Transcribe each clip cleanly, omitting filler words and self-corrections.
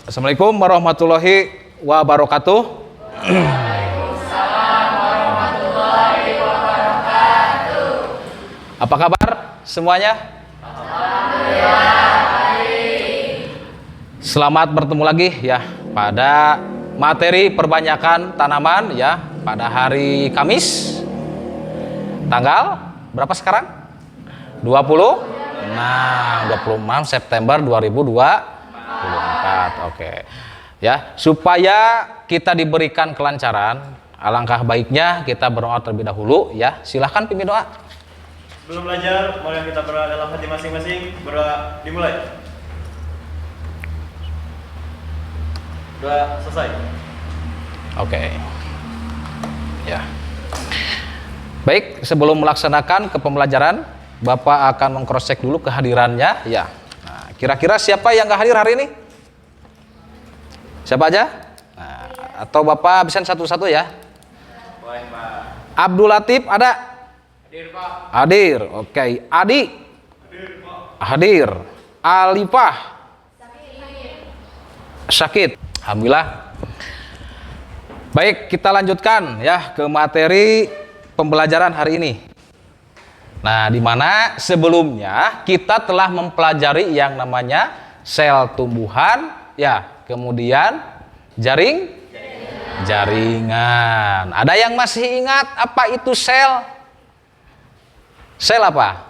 Assalamualaikum warahmatullahi wabarakatuh. Apa kabar semuanya? Selamat bertemu lagi ya pada materi perbanyakan tanaman ya pada hari Kamis tanggal berapa sekarang? 20? Nah, 26 September 2024. Oke. Ya, supaya kita diberikan kelancaran, alangkah baiknya kita berdoa terlebih dahulu ya. Silahkan pimpin doa. Sebelum belajar, mari kita berdoa dalam hati masing-masing. Berdoa dimulai. Doa selesai. Oke. Ya. Baik, sebelum melaksanakan ke pembelajaran, Bapak akan meng-cross-check dulu kehadirannya. Ya. Nah, kira-kira siapa yang nggak hadir hari ini? Siapa aja? Nah, atau Bapak bisa satu-satu ya? Boleh, Pak. Abdul Latif ada? Hadir, Pak. Hadir. Oke. Adi? Hadir, Pak. Hadir. Alifah? Sakit. Alhamdulillah. Baik, kita lanjutkan ya ke materi pembelajaran hari ini. Nah, di mana sebelumnya kita telah mempelajari yang namanya sel tumbuhan, ya, kemudian jaringan. Ada yang masih ingat apa itu sel? Sel apa?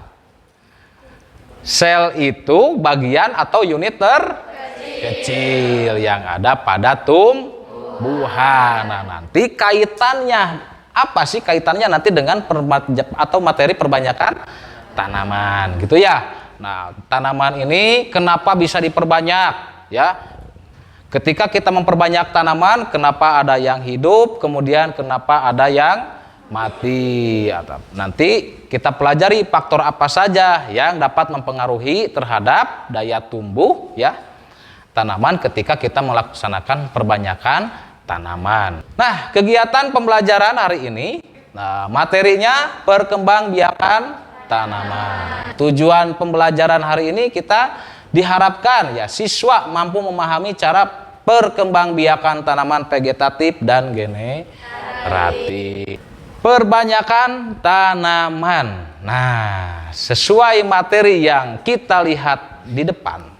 Sel itu bagian atau unit terkecil yang ada pada tumbuhan. Nah, nanti kaitannya apa sih kaitannya nanti dengan materi perbanyakan tanaman gitu ya. Nah, tanaman ini kenapa bisa diperbanyak ya? Ketika kita memperbanyak tanaman, kenapa ada yang hidup, kemudian kenapa ada yang mati. Nanti kita pelajari faktor apa saja yang dapat mempengaruhi terhadap daya tumbuh ya tanaman ketika kita melaksanakan perbanyakan tanaman. Nah, kegiatan pembelajaran hari ini, nah, materinya perkembangbiakan tanaman. Tujuan pembelajaran hari ini kita diharapkan ya siswa mampu memahami cara perkembangbiakan tanaman vegetatif dan generatif. Perbanyakan tanaman. Nah, sesuai materi yang kita lihat di depan.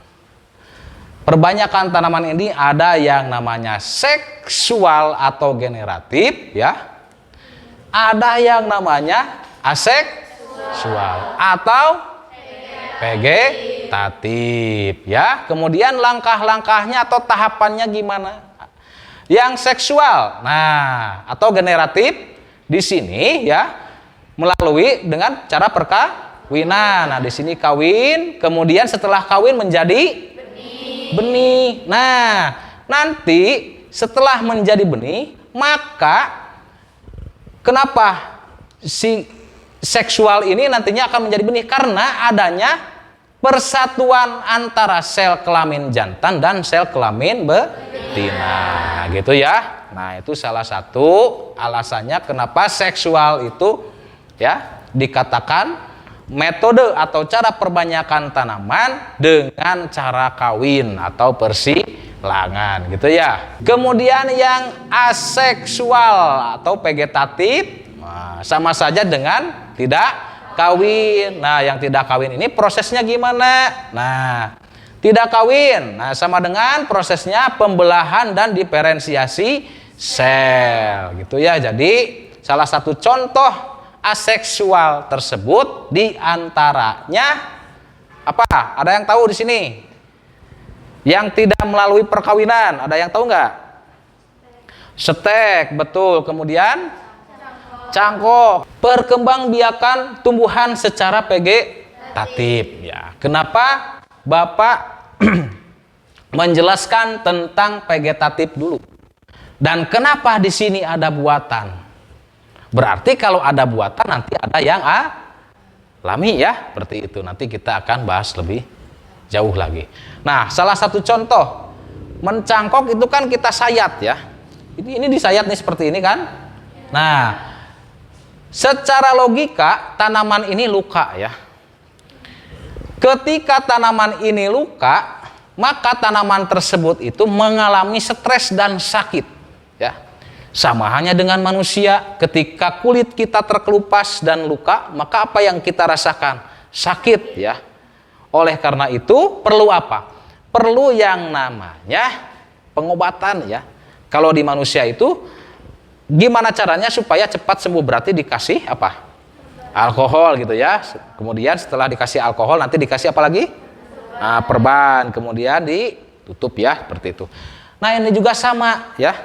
Perbanyakan tanaman ini ada yang namanya seksual atau generatif ya. Ada yang namanya aseksual atau vegetatif ya. Kemudian langkah-langkahnya atau tahapannya gimana? Yang seksual, nah, atau generatif di sini ya melalui dengan cara perkawinan. Nah, di sini kawin, kemudian setelah kawin menjadi benih. Nah, nanti setelah menjadi benih, maka kenapa si seksual ini nantinya akan menjadi benih? Karena adanya persatuan antara sel kelamin jantan dan sel kelamin betina. Nah, gitu ya. Nah, itu salah satu alasannya kenapa seksual itu ya dikatakan metode atau cara perbanyakan tanaman dengan cara kawin atau persilangan gitu ya. Kemudian yang aseksual atau vegetatif, nah, sama saja dengan tidak kawin. Nah, yang tidak kawin ini prosesnya gimana? Nah, tidak kawin, nah, sama dengan prosesnya pembelahan dan diferensiasi sel gitu ya. Jadi salah satu contoh aseksual tersebut diantaranya apa? Ada yang tahu di sini? Yang tidak melalui perkawinan, ada yang tahu nggak? Setek, betul. Kemudian cangkok. Perkembangbiakan tumbuhan secara vegetatif. Ya, kenapa Bapak menjelaskan tentang vegetatif dulu? Dan kenapa di sini ada buatan? Berarti kalau ada buatan nanti ada yang alami ya, seperti itu. Nanti kita akan bahas lebih jauh lagi. Nah, salah satu contoh mencangkok itu kan kita sayat ya. Ini disayat nih seperti ini kan. Nah, secara logika tanaman ini luka ya. Ketika tanaman ini luka, maka tanaman tersebut itu mengalami stres dan sakit, ya. Sama halnya dengan manusia, ketika kulit kita terkelupas dan luka, maka apa yang kita rasakan? Sakit, ya. Oleh karena itu perlu apa? Perlu yang namanya pengobatan, ya. Kalau di manusia itu gimana caranya supaya cepat sembuh? Berarti dikasih apa? Alkohol gitu ya. Kemudian setelah dikasih alkohol nanti dikasih apa lagi? Nah, perban, kemudian ditutup ya, seperti itu. Nah, ini juga sama ya.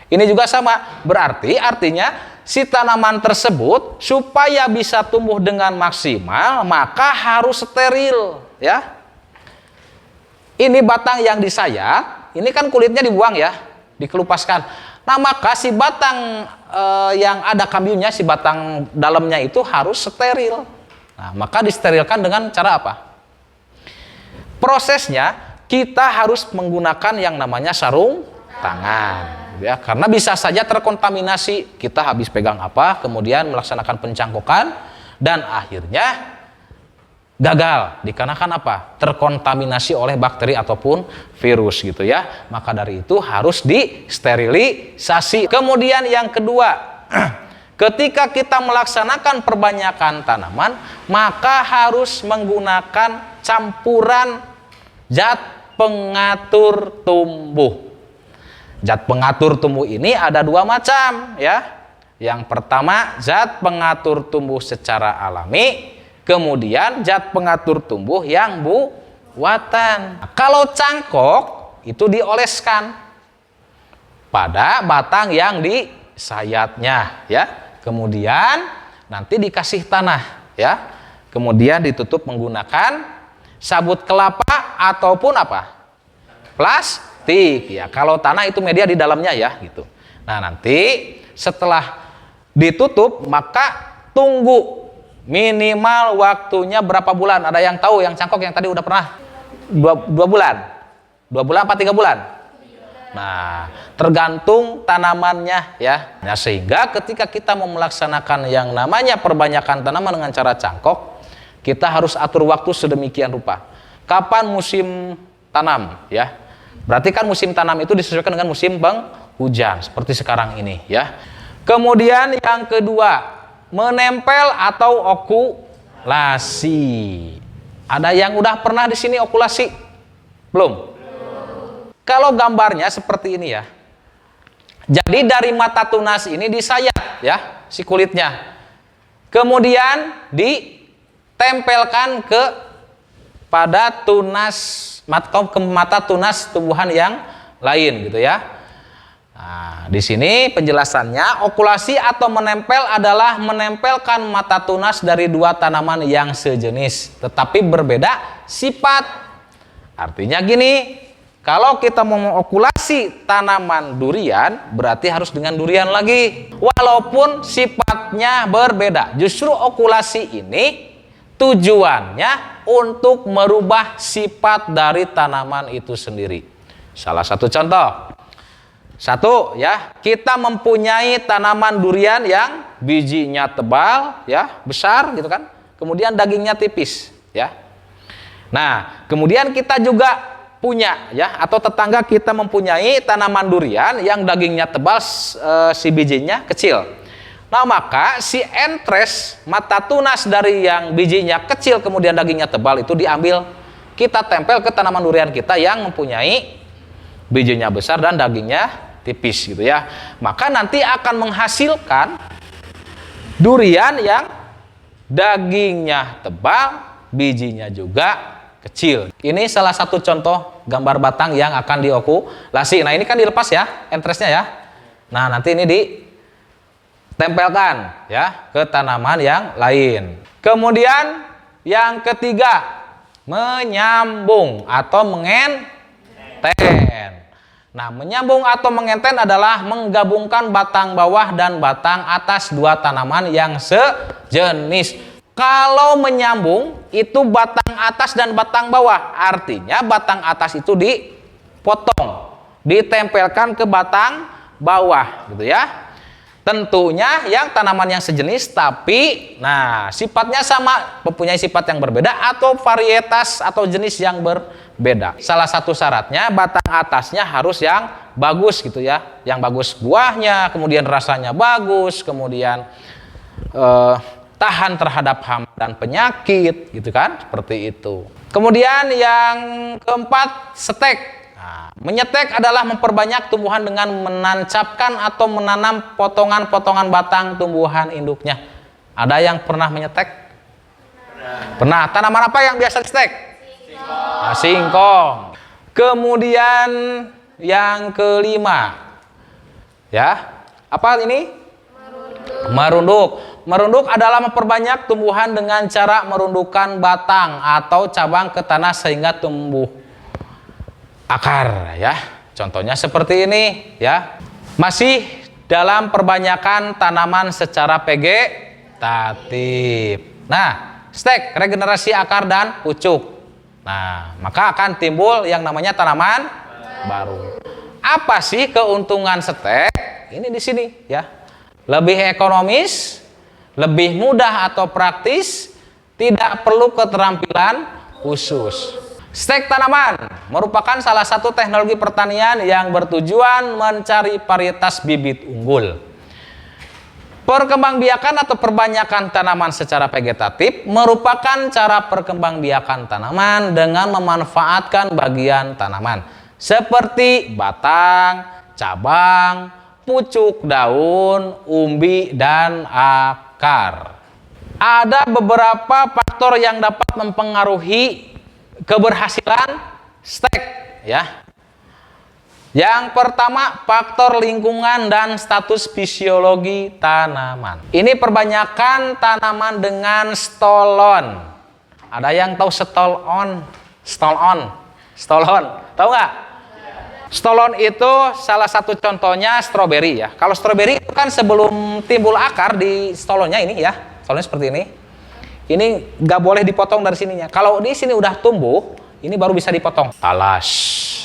Ini juga sama. Berarti artinya si tanaman tersebut supaya bisa tumbuh dengan maksimal maka harus steril ya. Ini batang yang disayat, ini kan kulitnya dibuang ya, dikelupaskan. Nah, maka si batang yang ada kambiumnya, si batang dalamnya itu harus steril. Nah, maka disterilkan dengan cara apa? Prosesnya kita harus menggunakan yang namanya sarung tangan, ya, karena bisa saja terkontaminasi. Kita habis pegang apa, kemudian melaksanakan pencangkokan dan akhirnya gagal dikarenakan apa? Terkontaminasi oleh bakteri ataupun virus gitu ya. Maka dari itu harus disterilisasi. Kemudian yang kedua, ketika kita melaksanakan perbanyakan tanaman, maka harus menggunakan campuran zat pengatur tumbuh. Zat pengatur tumbuh ini ada dua macam ya. Yang pertama zat pengatur tumbuh secara alami, kemudian zat pengatur tumbuh yang buatan. Kalau cangkok itu dioleskan pada batang yang disayatnya ya. Kemudian nanti dikasih tanah ya. Kemudian ditutup menggunakan sabut kelapa ataupun apa? Plastik ya. Kalau tanah itu media di dalamnya ya gitu. Nah, nanti setelah ditutup maka tunggu minimal waktunya berapa bulan? Ada yang tahu yang cangkok yang tadi udah pernah? 2 bulan. 2 bulan apa 3 bulan? Nah, tergantung tanamannya ya. Nah, sehingga ketika kita mau melaksanakan yang namanya perbanyakan tanaman dengan cara cangkok, kita harus atur waktu sedemikian rupa. Kapan musim tanam ya? Berarti kan musim tanam itu disesuaikan dengan musim penghujan seperti sekarang ini ya. Kemudian yang kedua, menempel atau okulasi. Ada yang udah pernah di sini okulasi? Belum? Kalau gambarnya seperti ini ya. Jadi dari mata tunas ini disayat ya si kulitnya. Kemudian ditempelkan ke pada tunas mata tunas tumbuhan yang lain gitu ya. Nah, di sini penjelasannya, okulasi atau menempel adalah menempelkan mata tunas dari dua tanaman yang sejenis tetapi berbeda sifat. Artinya gini, kalau kita mau mengokulasi tanaman durian berarti harus dengan durian lagi walaupun sifatnya berbeda. Justru okulasi ini tujuannya untuk merubah sifat dari tanaman itu sendiri. Salah satu contoh, satu ya, kita mempunyai tanaman durian yang bijinya tebal ya, besar gitu kan, kemudian dagingnya tipis ya. Nah, kemudian kita juga punya ya, atau tetangga kita mempunyai tanaman durian yang dagingnya tebal, si bijinya kecil. Nah, maka si entres, mata tunas dari yang bijinya kecil kemudian dagingnya tebal itu diambil, kita tempel ke tanaman durian kita yang mempunyai bijinya besar dan dagingnya tipis gitu ya. Maka nanti akan menghasilkan durian yang dagingnya tebal, bijinya juga kecil. Ini salah satu contoh gambar batang yang akan diokulasi. Nah, ini kan dilepas ya entresnya ya. Nah, nanti ini ditempelkan ya ke tanaman yang lain. Kemudian yang ketiga, menyambung atau mengenten. Nah, menyambung atau mengenten adalah menggabungkan batang bawah dan batang atas dua tanaman yang sejenis. Kalau menyambung itu batang atas dan batang bawah, artinya batang atas itu dipotong, ditempelkan ke batang bawah gitu ya. Tentunya yang tanaman yang sejenis tapi nah sifatnya sama, mempunyai sifat yang berbeda atau varietas atau jenis yang berbeda. Salah satu syaratnya batang atasnya harus yang bagus gitu ya, yang bagus buahnya, kemudian rasanya bagus, kemudian tahan terhadap hama dan penyakit gitu kan, seperti itu. Kemudian yang keempat, stek. Nah, menyetek adalah memperbanyak tumbuhan dengan menancapkan atau menanam potongan-potongan batang tumbuhan induknya. Ada yang pernah menyetek? Pernah. Tanaman apa yang biasa distek? Singkong. Nah, singkong. Kemudian yang kelima, ya, apa ini? Merunduk. Merunduk adalah memperbanyak tumbuhan dengan cara merundukkan batang atau cabang ke tanah sehingga tumbuh akar, ya. Contohnya seperti ini, ya. Masih dalam perbanyakan tanaman secara vegetatif. Nah, stek regenerasi akar dan pucuk. Nah, maka akan timbul yang namanya tanaman baru. Apa sih keuntungan stek? Ini di sini, ya. Lebih ekonomis, lebih mudah atau praktis, tidak perlu keterampilan khusus. Stek tanaman merupakan salah satu teknologi pertanian yang bertujuan mencari varietas bibit unggul. Perkembangbiakan atau perbanyakan tanaman secara vegetatif merupakan cara perkembangbiakan tanaman dengan memanfaatkan bagian tanaman seperti batang, cabang, pucuk daun, umbi, dan akar. Ada beberapa faktor yang dapat mempengaruhi keberhasilan stek, ya. Yang pertama, faktor lingkungan dan status fisiologi tanaman. Ini perbanyakan tanaman dengan stolon. Ada yang tahu stolon? Stolon, tahu nggak? Stolon itu salah satu contohnya stroberi, ya. Kalau stroberi itu kan sebelum timbul akar di stolonnya ini, ya. Stolonnya seperti ini. Ini nggak boleh dipotong dari sininya. Kalau di sini udah tumbuh, ini baru bisa dipotong. Talas,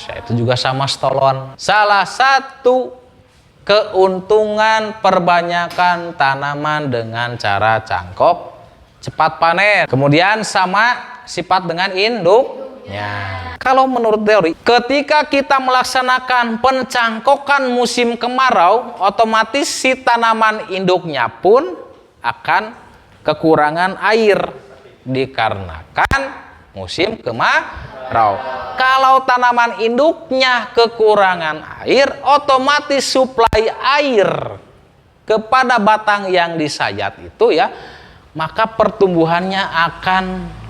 ya, itu juga sama stolon. Salah satu keuntungan perbanyakan tanaman dengan cara cangkok, cepat panen. Kemudian sama sifat dengan induknya. Kalau menurut teori, ketika kita melaksanakan pencangkokan musim kemarau, otomatis si tanaman induknya pun akan kekurangan air dikarenakan musim kemarau. Kalau tanaman induknya kekurangan air, otomatis suplai air kepada batang yang disayat itu, ya, maka pertumbuhannya akan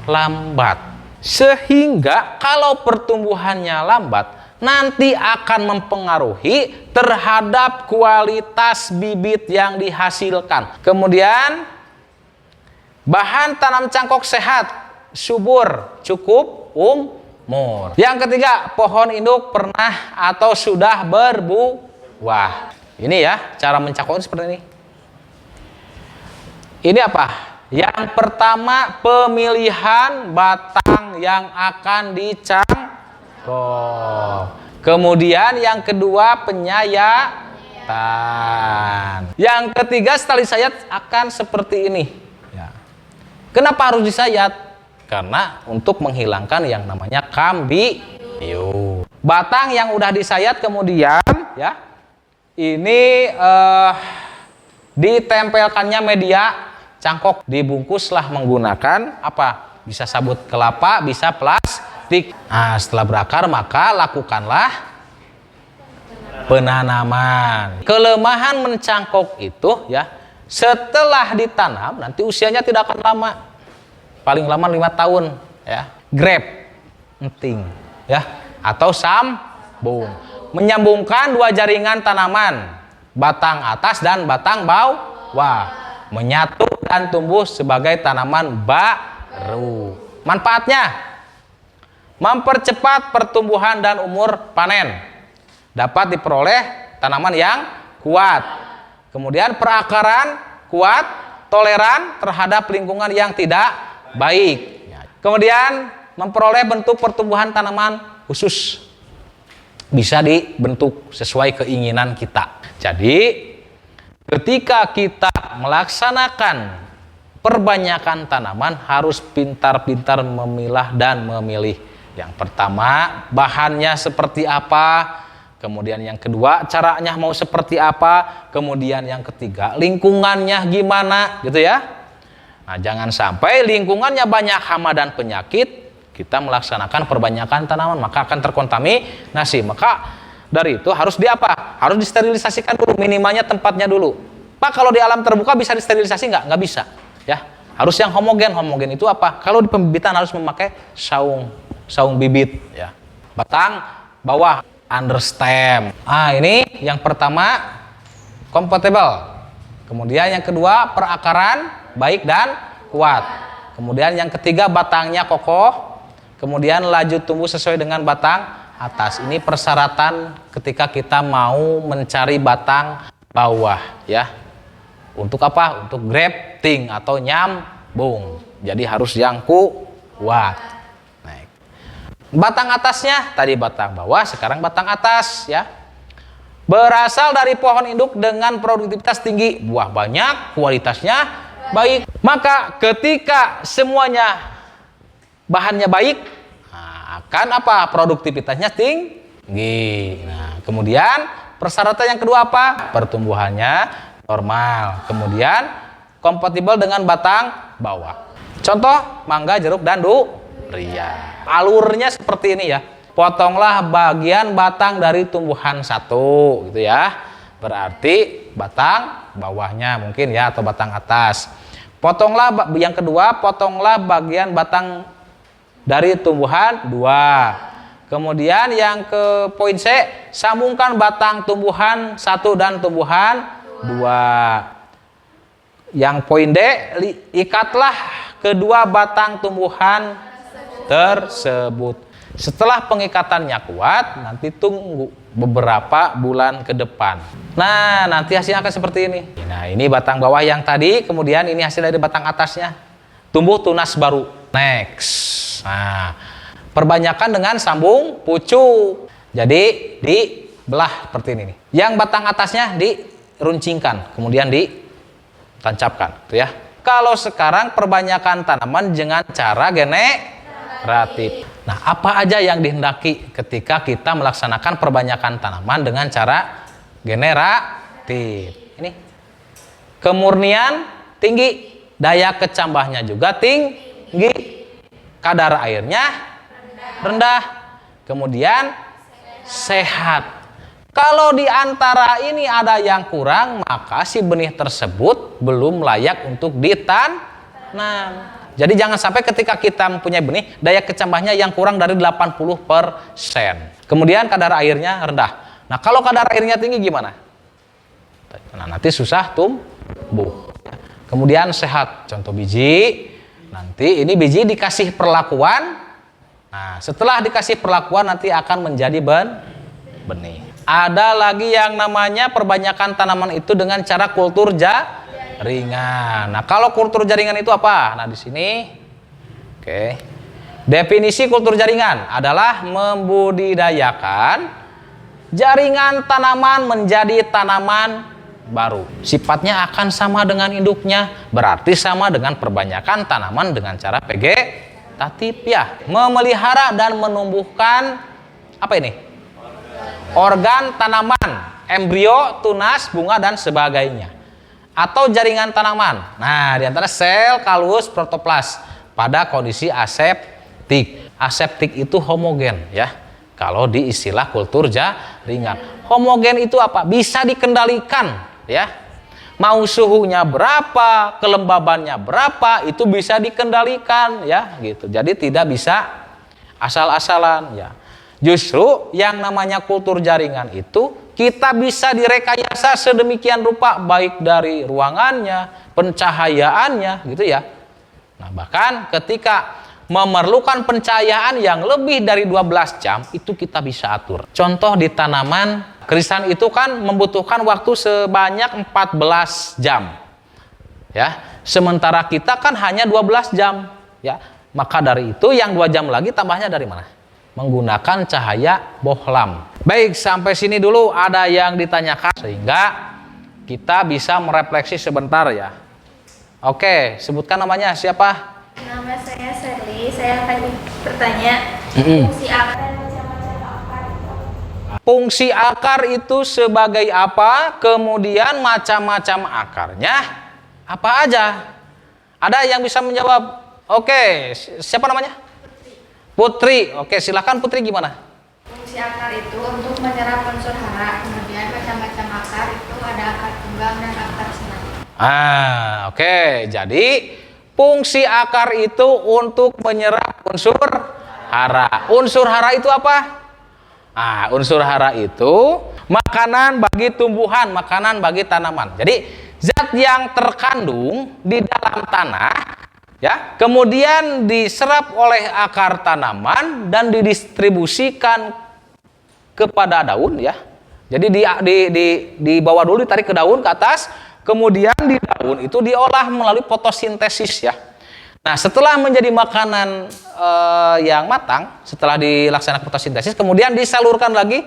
lambat. Sehingga kalau pertumbuhannya lambat, nanti akan mempengaruhi terhadap kualitas bibit yang dihasilkan. Kemudian bahan tanam cangkok sehat, subur, cukup umur. Yang ketiga, pohon induk pernah atau sudah berbuah. Ini, ya, cara mencangkok seperti ini. Ini apa? Yang pertama, pemilihan batang yang akan dicangkok. Kemudian yang kedua, penyayatan. Yang ketiga, tali sayat akan seperti ini. Kenapa harus disayat? Karena untuk menghilangkan yang namanya kambium. Batang yang udah disayat kemudian, ya, ini ditempelkannya media cangkok, dibungkuslah menggunakan apa? Bisa sabut kelapa, bisa plastik. Nah, setelah berakar maka lakukanlah penanaman. Kelemahan mencangkok itu, ya, setelah ditanam nanti usianya tidak akan lama, paling lama 5 tahun, ya. Grab, enting, ya, atau sambung, menyambungkan dua jaringan tanaman, batang atas dan batang bawah, menyatu dan tumbuh sebagai tanaman baru. Manfaatnya, mempercepat pertumbuhan dan umur panen, dapat diperoleh tanaman yang kuat. Kemudian perakaran kuat, toleran terhadap lingkungan yang tidak baik. Kemudian memperoleh bentuk pertumbuhan tanaman khusus. Bisa dibentuk sesuai keinginan kita. Jadi ketika kita melaksanakan perbanyakan tanaman harus pintar-pintar memilah dan memilih. Yang pertama, bahannya seperti apa. Kemudian yang kedua, caranya mau seperti apa. Kemudian yang ketiga, lingkungannya gimana, gitu ya. Nah, jangan sampai lingkungannya banyak hama dan penyakit, kita melaksanakan perbanyakan tanaman, maka akan terkontaminasi. Maka dari itu harus apa? Harus disterilisasikan dulu, minimalnya tempatnya dulu. Pak, kalau di alam terbuka bisa disterilisasi nggak? Nggak bisa. Ya, harus yang homogen. Homogen itu apa? Kalau di pembibitan harus memakai saung bibit. Ya, batang bawah understem. Ini yang pertama compatible. Kemudian yang kedua perakaran baik dan kuat. Kemudian yang ketiga batangnya kokoh. Kemudian laju tumbuh sesuai dengan batang atas. Ini persyaratan ketika kita mau mencari batang bawah, ya. Untuk apa? Untuk grafting atau nyambung. Jadi harus yang kuat. Naik. Batang atasnya tadi batang bawah, sekarang batang atas, ya. Berasal dari pohon induk dengan produktivitas tinggi, buah banyak, kualitasnya baik. Maka ketika semuanya bahannya baik, akan apa? Produktivitasnya tinggi. Nah, kemudian persyaratan yang kedua apa? Pertumbuhannya normal. Kemudian kompatibel dengan batang bawah. Contoh mangga, jeruk, dan durian. Alurnya seperti ini, ya. Potonglah bagian batang dari tumbuhan satu, gitu ya. Berarti batang bawahnya mungkin, ya, atau batang atas. Potonglah yang kedua, potonglah bagian batang dari tumbuhan 2. Kemudian yang ke poin C, sambungkan batang tumbuhan 1 dan tumbuhan 2. Yang poin D, ikatlah kedua batang tumbuhan tersebut. Setelah pengikatannya kuat, nanti tunggu beberapa bulan ke depan. Nah, nanti hasilnya akan seperti ini. Nah, ini batang bawah yang tadi, kemudian ini hasil dari batang atasnya. Tumbuh tunas baru. Next. Nah, perbanyakan dengan sambung pucuk. Jadi dibelah seperti ini. Yang batang atasnya diruncingkan, kemudian ditancapkan, gitu ya. Kalau sekarang perbanyakan tanaman dengan cara generatif. Nah, apa aja yang dihendaki ketika kita melaksanakan perbanyakan tanaman dengan cara generatif? Ini kemurnian tinggi, daya kecambahnya juga tinggi, kadar airnya rendah, kemudian sehat. Kalau di antara ini ada yang kurang, maka si benih tersebut belum layak untuk ditanam. Jadi jangan sampai ketika kita mempunyai benih, daya kecambahnya yang kurang dari 80%. Kemudian kadar airnya rendah. Nah, kalau kadar airnya tinggi gimana? Nah, nanti susah tumbuh. Kemudian sehat. Contoh biji, nanti ini biji dikasih perlakuan. Nah, setelah dikasih perlakuan nanti akan menjadi benih. Ada lagi yang namanya perbanyakan tanaman itu dengan cara kultur jaringan. Nah, kalau kultur jaringan itu apa? Nah, di sini, oke. Definisi kultur jaringan adalah membudidayakan jaringan tanaman menjadi tanaman baru. Sifatnya akan sama dengan induknya, berarti sama dengan perbanyakan tanaman dengan cara vegetatif, ya. Memelihara dan menumbuhkan apa ini? Organ tanaman, embrio, tunas, bunga, dan sebagainya. Atau jaringan tanaman. Nah, diantara sel, kalus, protoplas pada kondisi aseptik. Aseptik itu homogen, ya. Kalau di istilah kultur jaringan, homogen itu apa? Bisa dikendalikan, ya. Mau suhunya berapa, kelembabannya berapa, itu bisa dikendalikan, ya, gitu. Jadi tidak bisa asal-asalan, ya. Justru yang namanya kultur jaringan itu kita bisa direkayasa sedemikian rupa, baik dari ruangannya, pencahayaannya, gitu ya. Nah, bahkan ketika memerlukan pencahayaan yang lebih dari 12 jam, itu kita bisa atur. Contoh di tanaman krisan itu kan membutuhkan waktu sebanyak 14 jam. Ya, sementara kita kan hanya 12 jam, ya. Maka dari itu yang 2 jam lagi tambahnya dari mana? Menggunakan cahaya bohlam. Baik, sampai sini dulu ada yang ditanyakan, sehingga kita bisa merefleksi sebentar ya. Oke, sebutkan namanya siapa? Nama saya Sherly, saya akan bertanya fungsi akar dan macam-macam akar itu. Fungsi akar itu sebagai apa? Kemudian macam-macam akarnya apa aja? Ada yang bisa menjawab? Oke, siapa namanya? Putri. Oke, silakan Putri, gimana? Fungsi akar itu untuk menyerap unsur hara, kemudian macam-macam akar itu ada akar tunggang dan akar senang. Oke. Jadi fungsi akar itu untuk menyerap unsur hara. Unsur hara itu apa? Unsur hara itu makanan bagi tumbuhan, makanan bagi tanaman. Jadi zat yang terkandung di dalam tanah ya, kemudian diserap oleh akar tanaman dan didistribusikan kepada daun ya. Jadi di bawah dulu, ditarik ke daun ke atas, kemudian di daun itu diolah melalui fotosintesis ya. Nah, setelah menjadi makanan yang matang, setelah dilaksanakan fotosintesis, kemudian disalurkan lagi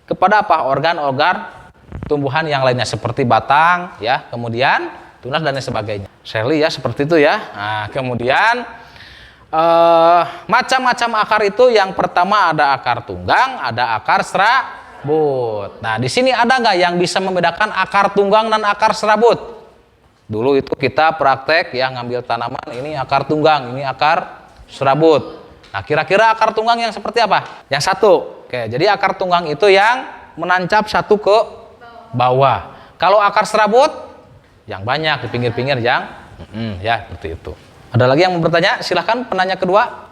kepada apa? Organ-organ tumbuhan yang lainnya seperti batang ya, kemudian tunas dan lain sebagainya. Sherly ya, seperti itu ya. Nah, kemudian macam-macam akar itu yang pertama ada akar tunggang, ada akar serabut. Nah, di sini ada nggak yang bisa membedakan akar tunggang dan akar serabut? Dulu itu kita praktek ya, ngambil tanaman, ini akar tunggang, ini akar serabut. Nah, kira-kira akar tunggang yang seperti apa? Yang satu. Oke, jadi akar tunggang itu yang menancap satu ke bawah. Kalau akar serabut yang banyak di pinggir-pinggir yang ya seperti itu. Ada lagi yang mau bertanya? Silahkan penanya kedua.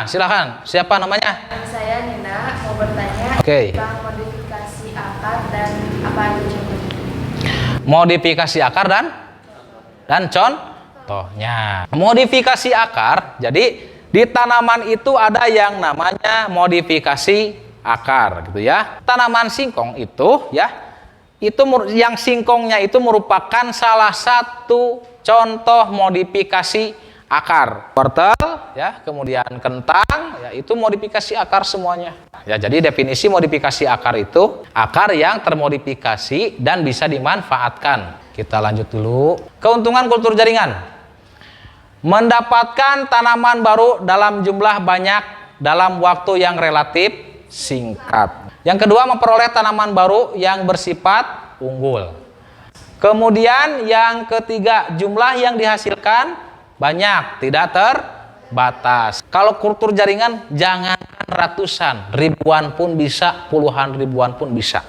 Silahkan. Siapa namanya? Saya Nina, mau bertanya Oke. tentang modifikasi akar dan apa itu contohnya? Modifikasi akar dan contohnya. Modifikasi akar, jadi di tanaman itu ada yang namanya modifikasi akar gitu ya. Tanaman singkong itu ya, itu yang singkongnya itu merupakan salah satu contoh modifikasi akar. Wortel ya, kemudian kentang ya, itu modifikasi akar semuanya. Ya, jadi definisi modifikasi akar itu akar yang termodifikasi dan bisa dimanfaatkan. Kita lanjut dulu. Keuntungan kultur jaringan. Mendapatkan tanaman baru dalam jumlah banyak dalam waktu yang relatif singkat. Yang kedua, memperoleh tanaman baru yang bersifat unggul. Kemudian yang ketiga, jumlah yang dihasilkan banyak, tidak terbatas. Kalau kultur jaringan jangan ratusan, ribuan pun bisa, puluhan ribuan pun bisa.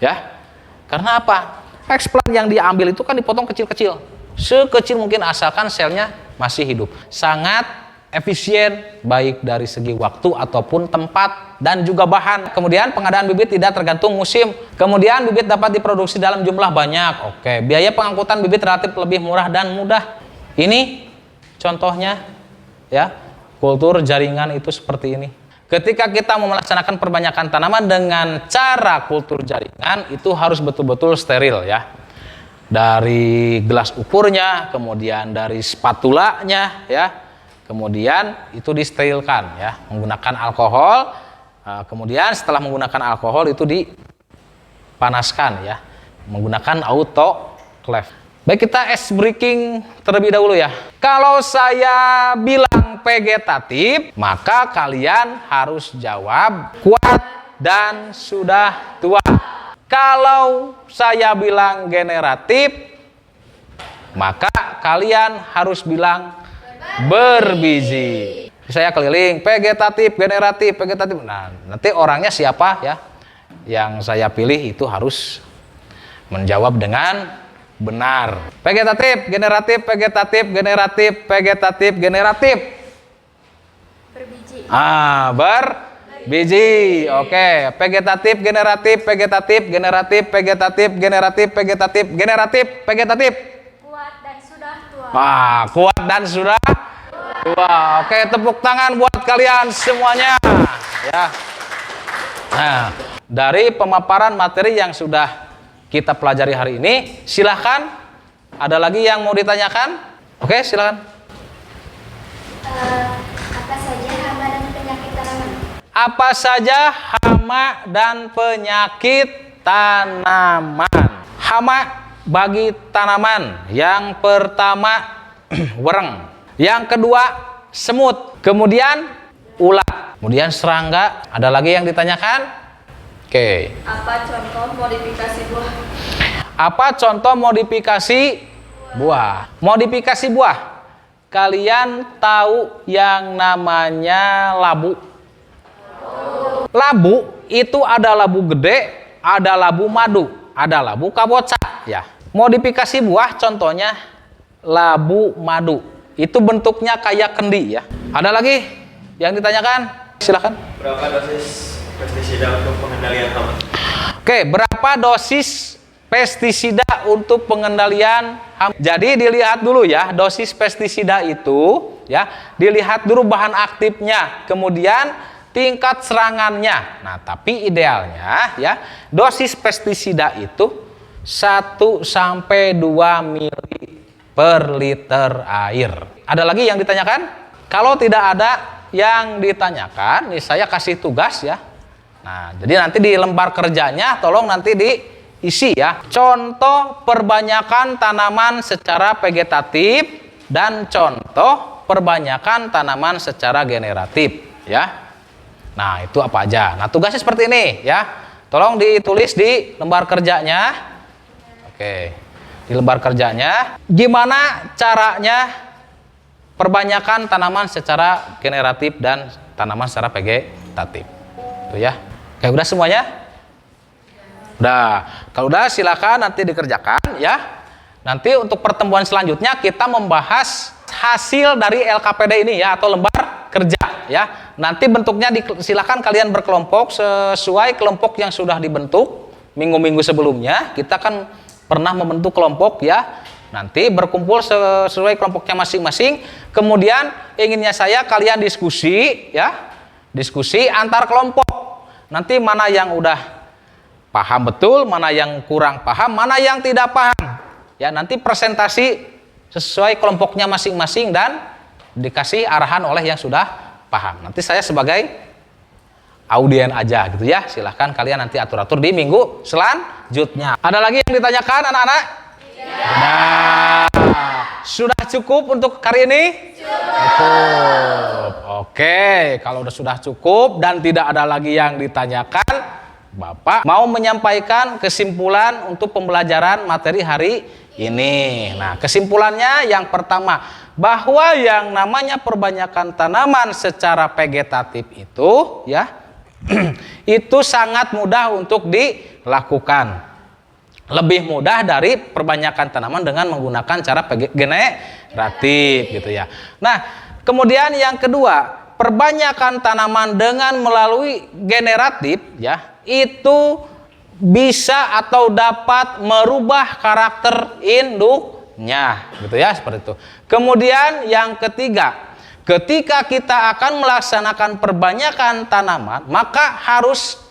Ya. Karena apa? Eksplant yang diambil itu kan dipotong kecil-kecil. Sekecil mungkin asalkan selnya masih hidup. Sangat efisien baik dari segi waktu ataupun tempat dan juga bahan. Kemudian pengadaan bibit tidak tergantung musim. Kemudian bibit dapat diproduksi dalam jumlah banyak. Oke, biaya pengangkutan bibit relatif lebih murah dan mudah. Ini contohnya ya, kultur jaringan itu seperti ini. Ketika kita mau melaksanakan perbanyakan tanaman dengan cara kultur jaringan, itu harus betul-betul steril ya. Dari gelas ukurnya, kemudian dari spatulanya ya, kemudian itu disterilkan ya, menggunakan alkohol. Kemudian setelah menggunakan alkohol itu dipanaskan ya, menggunakan autoclave. Baik, kita ice breaking terlebih dahulu ya. Kalau saya bilang vegetatif, maka kalian harus jawab kuat dan sudah tua. Kalau saya bilang generatif, maka kalian harus bilang berbiji. Saya keliling vegetatif, generatif, vegetatif. Nah, nanti orangnya siapa ya? Yang saya pilih itu harus menjawab dengan benar. Vegetatif, generatif, vegetatif, generatif, vegetatif, generatif. Berbiji. Berbiji. Oke, vegetatif, generatif, vegetatif, generatif, vegetatif, generatif, vegetatif, generatif, vegetatif. Kuat dan sudah tua. Kuat dan sudah tua. Oke, tepuk tangan buat kalian semuanya. Ya. Nah, dari pemaparan materi yang sudah kita pelajari hari ini, silahkan. Ada lagi yang mau ditanyakan? Oke, silahkan. Apa saja hama dan penyakit tanaman? Apa saja hama dan penyakit tanaman. Hama bagi tanaman. Yang pertama wereng. Yang kedua semut. Kemudian ulat. Kemudian serangga. Ada lagi yang ditanyakan? Oke. Apa contoh modifikasi buah? Apa contoh modifikasi buah? Modifikasi buah. Kalian tahu yang namanya labu? Labu itu ada labu gede, ada labu madu, ada labu kaboca. Ya. Modifikasi buah contohnya labu madu. Itu bentuknya kayak kendi ya. Ada lagi yang ditanyakan? Silakan. Berapa dosis pestisida untuk pengendalian hama? Oke, berapa dosis pestisida untuk pengendalian hama? Jadi dilihat dulu ya, dosis pestisida itu ya, dilihat dulu bahan aktifnya, kemudian tingkat serangannya. Nah, tapi idealnya ya, dosis pestisida itu 1 sampai 2 mili per liter air. Ada lagi yang ditanyakan? Kalau tidak ada yang ditanyakan, nih saya kasih tugas ya. Nah, jadi nanti di lembar kerjanya tolong nanti diisi ya. Contoh perbanyakan tanaman secara vegetatif dan contoh perbanyakan tanaman secara generatif ya. Nah, itu apa aja? Nah, tugasnya seperti ini ya. Tolong ditulis di lembar kerjanya. Oke. Di lembar kerjanya, gimana caranya perbanyakan tanaman secara generatif dan tanaman secara vegetatif. Itu ya. Oke, udah semuanya? Udah. Kalau udah silakan nanti dikerjakan ya. Nanti untuk pertemuan selanjutnya kita membahas hasil dari LKPD ini ya, atau lembar kerja ya. Nanti bentuknya silakan kalian berkelompok sesuai kelompok yang sudah dibentuk minggu-minggu sebelumnya. Kita kan pernah membentuk kelompok ya. Nanti berkumpul sesuai kelompoknya masing-masing. Kemudian inginnya saya kalian diskusi ya. Diskusi antar kelompok. Nanti mana yang udah paham betul, mana yang kurang paham, mana yang tidak paham. Ya, nanti presentasi sesuai kelompoknya masing-masing dan dikasih arahan oleh yang sudah paham. Nanti saya sebagai audien aja gitu ya. Silahkan kalian nanti atur-atur di minggu selanjutnya. Ada lagi yang ditanyakan anak-anak? Nah, sudah cukup untuk hari ini? Cukup. Oke, kalau sudah cukup dan tidak ada lagi yang ditanyakan, Bapak mau menyampaikan kesimpulan untuk pembelajaran materi hari ini. Nah, kesimpulannya yang pertama, bahwa yang namanya perbanyakan tanaman secara vegetatif itu ya, itu sangat mudah untuk dilakukan. Lebih mudah dari perbanyakan tanaman dengan menggunakan cara generatif gitu ya. Nah, kemudian yang kedua, perbanyakan tanaman dengan melalui generatif ya, itu bisa atau dapat merubah karakter induknya gitu ya, seperti itu. Kemudian yang ketiga, ketika kita akan melaksanakan perbanyakan tanaman, maka harus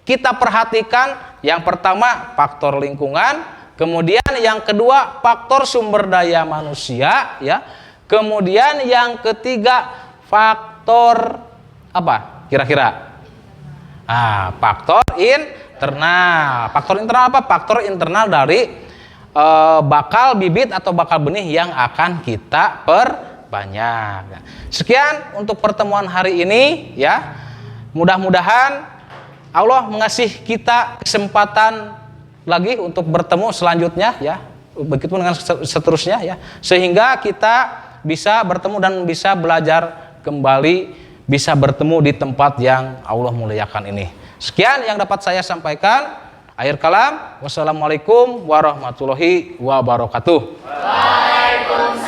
kita perhatikan yang pertama faktor lingkungan, kemudian yang kedua faktor sumber daya manusia ya. Kemudian yang ketiga faktor apa? Kira-kira? Ah, faktor internal. Faktor internal apa? Faktor internal dari bakal bibit atau bakal benih yang akan kita perbanyak. Sekian untuk pertemuan hari ini ya. Mudah-mudahan Allah mengasih kita kesempatan lagi untuk bertemu selanjutnya ya. Begitu dengan seterusnya ya. Sehingga kita bisa bertemu dan bisa belajar kembali, bisa bertemu di tempat yang Allah muliakan ini. Sekian yang dapat saya sampaikan. Akhir kalam. Wassalamualaikum warahmatullahi wabarakatuh. Waalaikumsalam.